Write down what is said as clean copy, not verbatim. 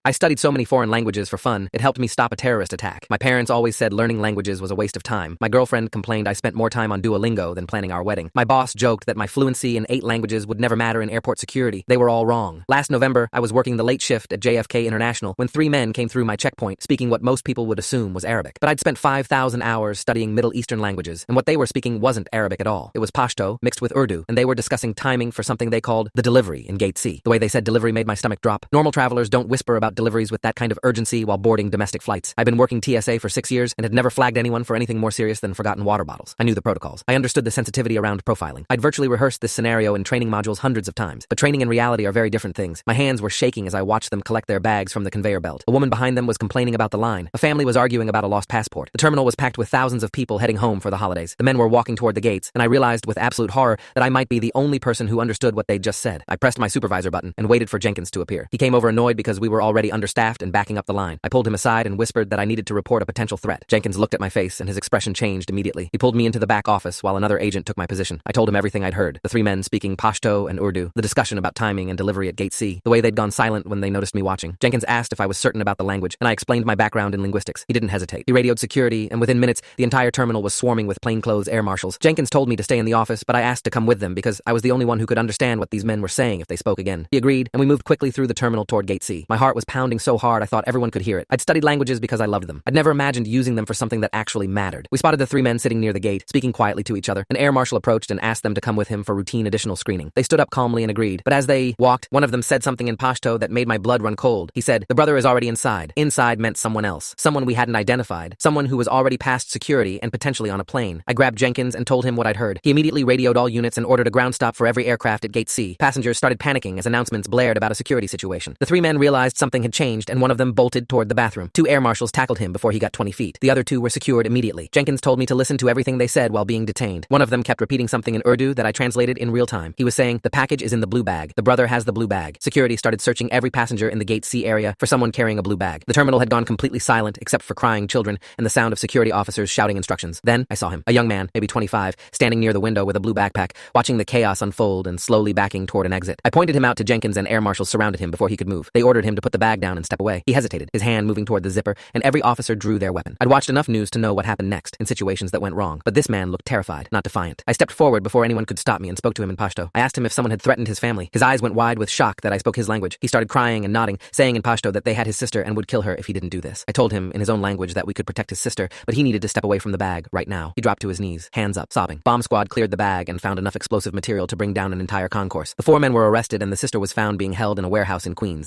I studied so many foreign languages for fun, it helped me stop a terrorist attack. My parents always said learning languages was a waste of time. My girlfriend complained I spent more time on Duolingo than planning our wedding. My boss joked that my fluency in 8 languages would never matter in airport security. They were all wrong. Last November, I was working the late shift at JFK International when 3 men came through my checkpoint speaking what most people would assume was Arabic. But I'd spent 5,000 hours studying Middle Eastern languages, and what they were speaking wasn't Arabic at all. It was Pashto mixed with Urdu, and they were discussing timing for something they called the delivery in Gate C. The way they said delivery made my stomach drop. Normal travelers don't whisper about deliveries with that kind of urgency while boarding domestic flights. I've been working TSA for 6 years and had never flagged anyone for anything more serious than forgotten water bottles. I knew the protocols. I understood the sensitivity around profiling. I'd virtually rehearsed this scenario in training modules hundreds of times, but training and reality are very different things. My hands were shaking as I watched them collect their bags from the conveyor belt. A woman behind them was complaining about the line. A family was arguing about a lost passport. The terminal was packed with thousands of people heading home for the holidays. The men were walking toward the gates, and I realized with absolute horror that I might be the only person who understood what they'd just said. I pressed my supervisor button and waited for Jenkins to appear. He came over annoyed because we were already understaffed and backing up the line. I pulled him aside and whispered that I needed to report a potential threat. Jenkins looked at my face and his expression changed immediately. He pulled me into the back office while another agent took my position. I told him everything I'd heard. The 3 men speaking Pashto and Urdu, the discussion about timing and delivery at Gate C, the way they'd gone silent when they noticed me watching. Jenkins asked if I was certain about the language, and I explained my background in linguistics. He didn't hesitate. He radioed security, and within minutes, the entire terminal was swarming with plainclothes air marshals. Jenkins told me to stay in the office, but I asked to come with them because I was the only one who could understand what these men were saying if they spoke again. He agreed, and we moved quickly through the terminal toward Gate C. My heart was pounding so hard I thought everyone could hear it. I'd studied languages because I loved them. I'd never imagined using them for something that actually mattered. We spotted the 3 men sitting near the gate, speaking quietly to each other. An air marshal approached and asked them to come with him for routine additional screening. They stood up calmly and agreed, but as they walked, one of them said something in Pashto that made my blood run cold. He said, "The brother is already inside." Inside meant someone else. Someone we hadn't identified. Someone who was already past security and potentially on a plane. I grabbed Jenkins and told him what I'd heard. He immediately radioed all units and ordered a ground stop for every aircraft at Gate C. Passengers started panicking as announcements blared about a security situation. The 3 men realized something had changed and one of them bolted toward the bathroom. 2 air marshals tackled him before he got 20 feet. The other 2 were secured immediately. Jenkins told me to listen to everything they said while being detained. One of them kept repeating something in Urdu that I translated in real time. He was saying, "The package is in the blue bag. The brother has the blue bag." Security started searching every passenger in the Gate C area for someone carrying a blue bag. The terminal had gone completely silent except for crying children and the sound of security officers shouting instructions. Then I saw him, a young man, maybe 25, standing near the window with a blue backpack, watching the chaos unfold and slowly backing toward an exit. I pointed him out to Jenkins and air marshals surrounded him before he could move. They ordered him to put the bag down and step away. He hesitated, his hand moving toward the zipper, and every officer drew their weapon. I'd watched enough news to know what happened next in situations that went wrong, but this man looked terrified, not defiant. I stepped forward before anyone could stop me and spoke to him in Pashto. I asked him if someone had threatened his family. His eyes went wide with shock that I spoke his language. He started crying and nodding, saying in Pashto that they had his sister and would kill her if he didn't do this. I told him in his own language that we could protect his sister, but he needed to step away from the bag right now. He dropped to his knees, hands up, sobbing. Bomb squad cleared the bag and found enough explosive material to bring down an entire concourse. The 4 men were arrested and the sister was found being held in a warehouse in Queens.